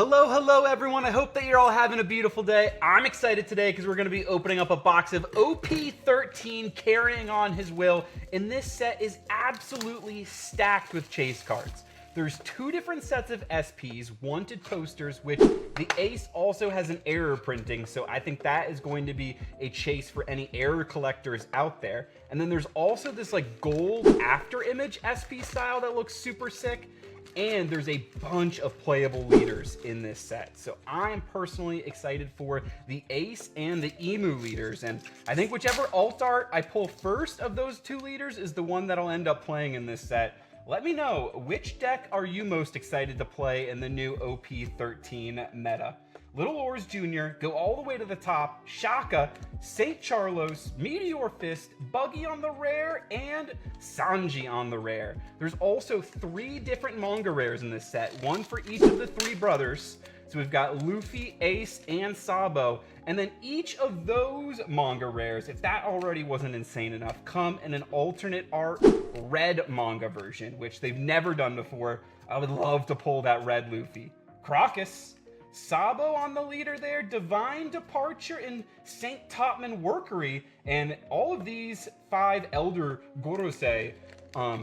Hello everyone. I hope that you're all having a beautiful day. I'm excited today because we're going to be opening up a box of OP13 Carrying On His Will, and this set is absolutely stacked with chase cards. There's two different sets of SPs, wanted posters, which the Ace also has an error printing, so I think that is going to be a chase for any error collectors out there. And then there's also this like gold after image SP style that looks super sick. And there's a bunch of playable leaders in this set. So I'm personally excited for the Ace and the Emu leaders. And I think whichever alt art I pull first of those two leaders is the one that I'll end up playing in this set. Let me know, which deck are you most excited to play in the new OP13 meta? Little Oars Jr., go all the way to the top, Shaka, St. Charlos, Meteor Fist, Buggy on the rare, and Sanji on the rare. There's also 3 different manga rares in this set, one for each of the 3 brothers. So we've got Luffy, Ace, and Sabo. And then each of those manga rares, if that already wasn't insane enough, come in an alternate art red manga version, which they've never done before. I would love to pull that red Luffy. Crocus, Sabo on the leader there, Divine Departure, and Saint Topman Workery, and all of these 5 Elder Gorosei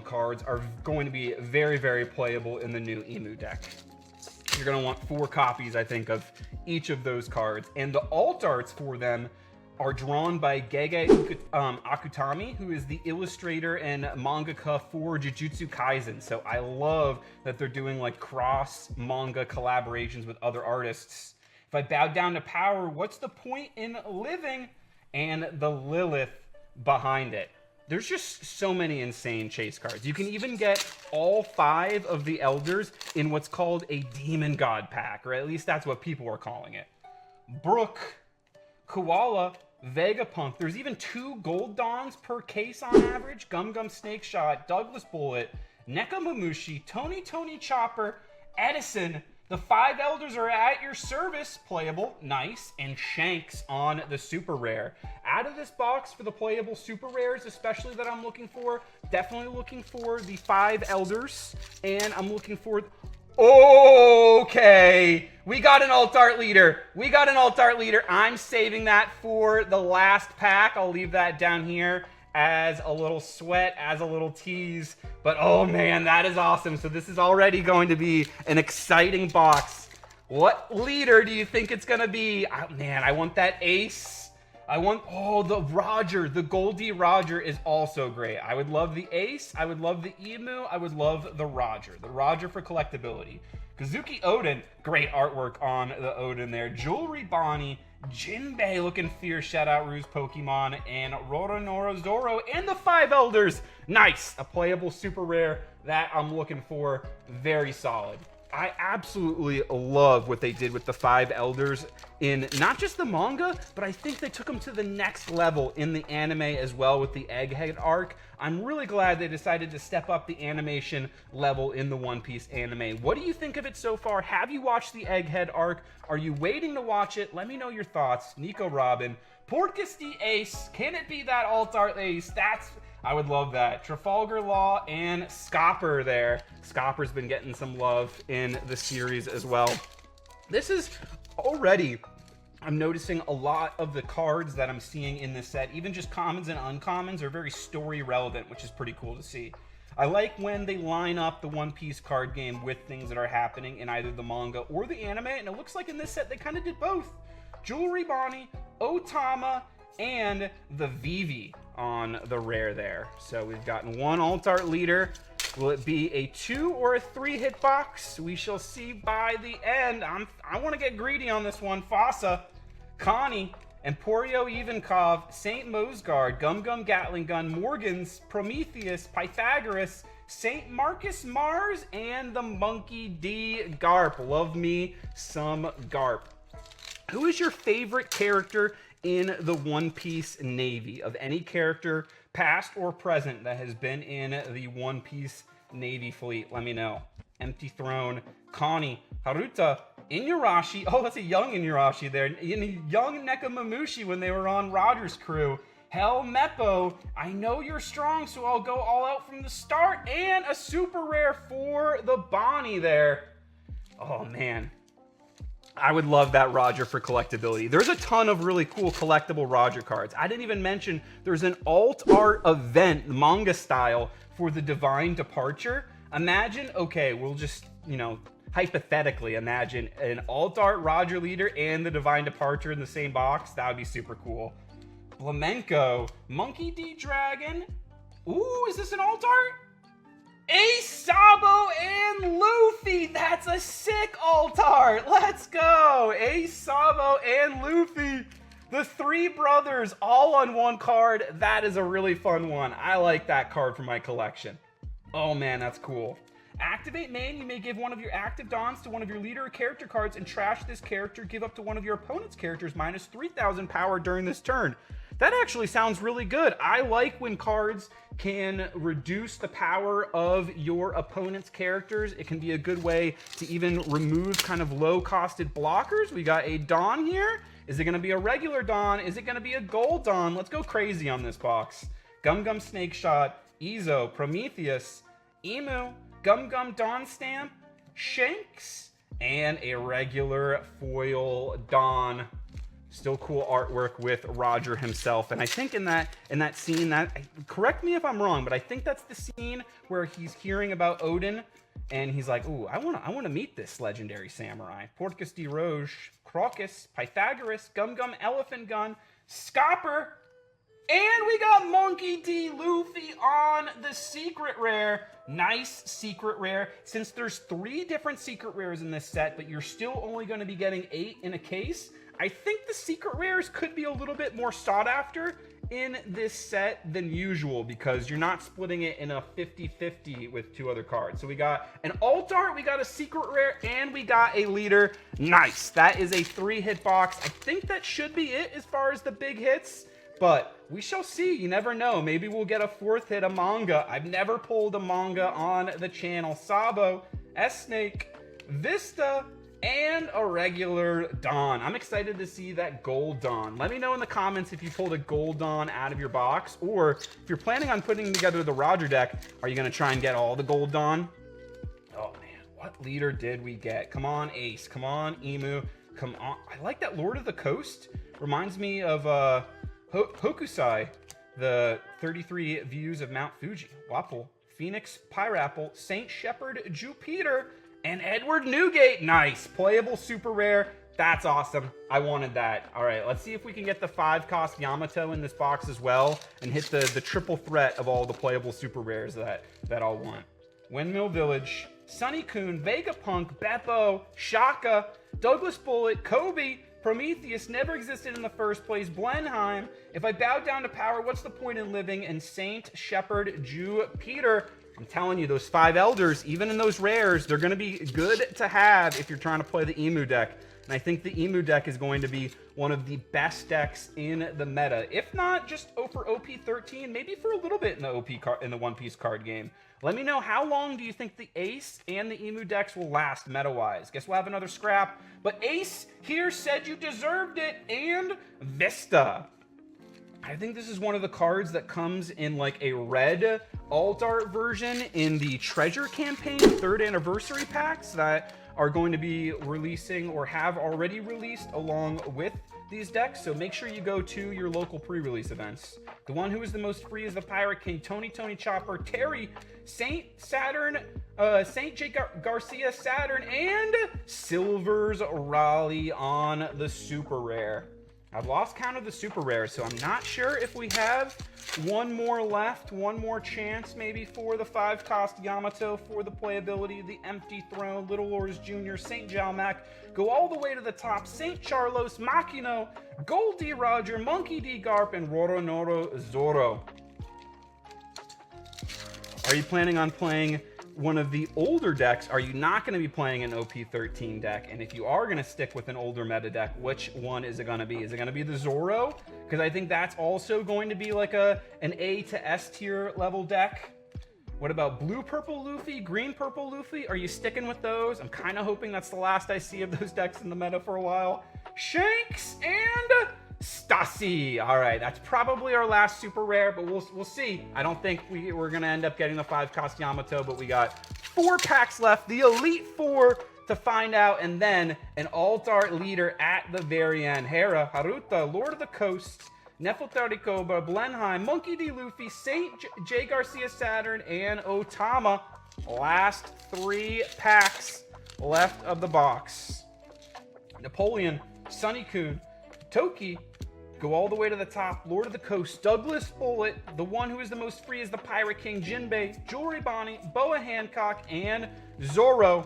cards are going to be very, very playable in the new Emu deck. You're going to want 4 copies, I think, of each of those cards, and the alt arts for them are drawn by Gege Akutami, who is the illustrator and mangaka for Jujutsu Kaisen. So I love that they're doing like cross manga collaborations with other artists. If I bow down to power, what's the point in living? And the Lilith behind it. There's just so many insane chase cards. You can even get all 5 of the elders in what's called a Demon God pack, or at least that's what people are calling it. Brook, Koala, Vegapunk. There's even 2 Gold Dawns per case on average. Gum Gum Snake Shot, Douglas Bullet, Nekamamushi, Tony Chopper, Edison. The 5 elders are at your service, playable, nice, and Shanks on the super rare. Out of this box for the playable super rares, especially that I'm looking for, definitely looking for the 5 elders, and I'm looking for... Okay, we got an alt art leader. I'm saving that for the last pack. I'll leave that down here as a little sweat, as a little tease. But oh man, that is awesome. So this is already going to be an exciting box. What leader do you think it's gonna be? Oh, man, I want that Ace. The Roger, the Goldie Roger is also great. I would love the Ace, I would love the Emu, I would love the Roger for collectability. Kazuki Odin, great artwork on the Odin there. Jewelry Bonnie, Jinbei looking fierce, shout out Ruse Pokemon, and Roronoa Zoro, and the 5 Elders. Nice, a playable super rare that I'm looking for, very solid. I absolutely love what they did with the 5 Elders in not just the manga, but I think they took them to the next level in the anime as well with the Egghead arc. I'm really glad they decided to step up the animation level in the One Piece anime. What do you think of it so far? Have you watched the Egghead arc? Are you waiting to watch it? Let me know your thoughts. Nico Robin. Portgas the Ace. Can it be that alt art Ace? I would love that. Trafalgar Law and Scopper there. Scopper's been getting some love in the series as well. This is already, I'm noticing a lot of the cards that I'm seeing in this set, even just commons and uncommons, are very story relevant, which is pretty cool to see. I like when they line up the One Piece card game with things that are happening in either the manga or the anime, and it looks like in this set they kind of did both. Jewelry Bonnie, Otama, and the Vivi on the rare there. So we've gotten 1 alt art leader. Will it be a 2 or a 3 hit box? We shall see by the end. I want to get greedy on this one. Fasa, Connie, Emporio Ivankov, St. Mosgard, Gum Gum Gatling Gun, Morgans, Prometheus, Pythagoras, St. Marcus Mars, and the Monkey D. Garp. Love me some Garp. Who is your favorite character in the One Piece Navy? Of any character, past or present, that has been in the One Piece Navy fleet? Let me know. Empty Throne, Connie, Haruta, Inuyarashi. Oh, that's a young Inuyarashi there. Young Nekamamushi when they were on Roger's crew. Hell Meppo, I know you're strong, so I'll go all out from the start. And a super rare for the Bonnie there. Oh, man. I would love that Roger for collectability. There's a ton of really cool collectible Roger cards. I didn't even mention there's an alt art event, manga style, for the Divine Departure. Imagine, okay, we'll just, you know, hypothetically imagine an alt art Roger leader and the Divine Departure in the same box. That would be super cool. Flamenco, Monkey D Dragon. Ooh, is this an alt art? Ace, Sabo, and Luffy. That's a sick alt art. Let's go. Ace, Sabo, and Luffy. The three brothers all on one card. That is a really fun one. I like that card for my collection. Oh man, that's cool. Activate main. You may give one of your active dons to one of your leader or character cards and trash this character. Give up to one of your opponent's characters minus 3,000 power during this turn. That actually sounds really good. I like when cards can reduce the power of your opponent's characters. It can be a good way to even remove kind of low-costed blockers. We got a Don here. Is it going to be a regular Don? Is it going to be a gold Don? Let's go crazy on this box. Gum Gum Snake Shot, Ezo, Prometheus, Emu, Gum Gum Don Stamp, Shanks, and a regular foil Don. Still cool artwork with Roger himself. And I think in that scene, correct me if I'm wrong, but I think that's the scene where he's hearing about Odin and he's like, ooh, I wanna meet this legendary samurai. Porticus de Roche, Crocus, Pythagoras, Gum Gum Elephant Gun, Scopper, and we got Monkey D. Luffy on the secret rare. Nice secret rare. Since there's 3 different secret rares in this set, but you're still only going to be getting 8 in a case, I think the secret rares could be a little bit more sought after in this set than usual because you're not splitting it in a 50-50 with 2 other cards. So we got an alt art, we got a secret rare, and we got a leader. Nice. That is a 3-hit box. I think that should be it as far as the big hits. But we shall see. You never know. Maybe we'll get a 4th hit, a manga. I've never pulled a manga on the channel. Sabo, S-Snake, Vista, and a regular Don. I'm excited to see that gold Don. Let me know in the comments if you pulled a gold Don out of your box, or if you're planning on putting together the Roger deck, are you going to try and get all the gold Don? Oh man, what leader did we get? Come on, Ace. Come on, Emu. Come on. I like that Lord of the Coast. Reminds me of Hokusai, the 33 views of Mount Fuji, Wapple, Phoenix, Pyapple, Saint Shepherd, Jupiter, and Edward Newgate. Nice. Playable super rare. That's awesome. I wanted that. All right, let's see if we can get the 5-cost Yamato in this box as well and hit the triple threat of all the playable super rares that I'll want. Windmill Village, Sunny Coon, Vegapunk, Beppo, Shaka, Douglas Bullet, Kobe, Prometheus never existed in the first place. Blenheim. If I bow down to power, what's the point in living? And Saint Shepherd Jupiter. I'm telling you, those 5 elders, even in those rares, they're going to be good to have if you're trying to play the Emu deck. And I think the Emu deck is going to be one of the best decks in the meta. If not, just for OP13, maybe for a little bit in the One Piece card game. Let me know, how long do you think the Ace and the Emu decks will last meta-wise? Guess we'll have another scrap. But Ace here said you deserved it, and Vista. I think this is one of the cards that comes in like a red alt art version in the Treasure Campaign 3rd anniversary packs that are going to be releasing or have already released along with these decks. So make sure you go to your local pre-release events. The one who is the most free is the Pirate King, Tony Chopper, Terry, Saint Saturn, Saint J. Garcia Saturn, and Silver's Raleigh on the super rare. I've lost count of the super rares, so I'm not sure if we have one more left, one more chance maybe for the 5-cost Yamato for the playability, the Empty Throne, Little Lords Jr., St. Jalmac, go all the way to the top, St. Charlos, Makino, Gold D. Roger, Monkey D. Garp, and Roronoa Zoro. Are you planning on playing one of the older decks? Are you not going to be playing an OP13 deck? And if you are going to stick with an older meta deck, which one is it going to be? Is it going to be the Zoro? Because I think that's also going to be like an A to S tier level deck. What about blue-purple Luffy, green-purple Luffy? Are you sticking with those? I'm kind of hoping that's the last I see of those decks in the meta for a while. Shanks and Stasi. All right, that's probably our last super rare, but we'll see. I don't think we're going to end up getting the 5-cost Yamato, but we got 4 packs left. The Elite Four to find out, and then an alt art leader at the very end. Hera, Haruta, Lord of the Coast, Nefeltari Cobra, Blenheim, Monkey D. Luffy, Saint J. Garcia Saturn, and Otama. Last 3 packs left of the box. Napoleon, Sunny Kun, Toki, go all the way to the top, Lord of the Coast, Douglas Bullet, the one who is the most free is the Pirate King, Jinbei, Jewelry Bonnie, Boa Hancock, and Zoro.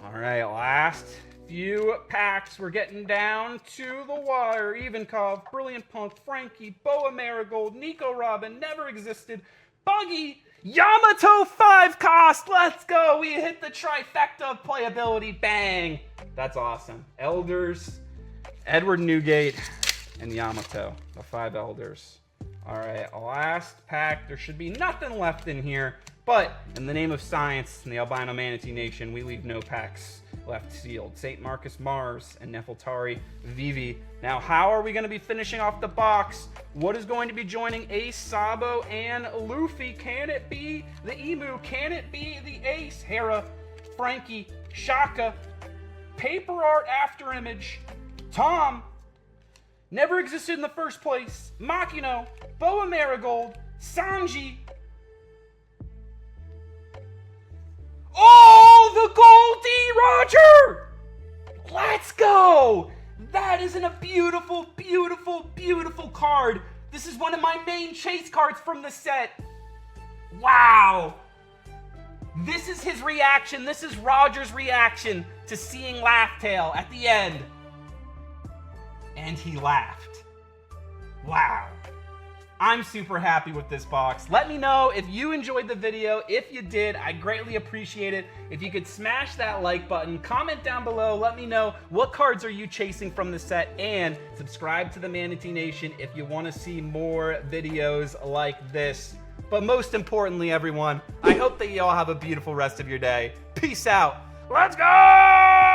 All right, last few packs. We're getting down to the wire. Ivankov, Brilliant Punk, Frankie, Boa Marigold, Nico Robin, Never Existed, Buggy, Yamato 5 cost. Let's go. We hit the trifecta of playability. Bang. That's awesome. Elders, Edward Newgate, and Yamato, the 5 Elders. All right, last pack. There should be nothing left in here, but in the name of science and the Albino Manatee Nation, we leave no packs left sealed. St. Marcus Mars and Nefeltari Vivi. Now, how are we going to be finishing off the box? What is going to be joining Ace, Sabo, and Luffy? Can it be the Emu? Can it be the Ace? Hera, Frankie, Shaka, Paper Art After Image, Tom, Never Existed in the First Place, Makino, Boa Marigold, Sanji. Oh, the Goldie Roger! Let's go! That is a beautiful, beautiful, beautiful card. This is one of my main chase cards from the set. Wow. This is his reaction. This is Roger's reaction to seeing Laugh-Tail at the end. And he laughed. Wow. I'm super happy with this box. Let me know if you enjoyed the video. If you did, I greatly appreciate it. If you could smash that like button, comment down below, let me know what cards are you chasing from the set, and subscribe to the Manatee Nation if you want to see more videos like this. But most importantly, everyone, I hope that you all have a beautiful rest of your day. Peace out. Let's go!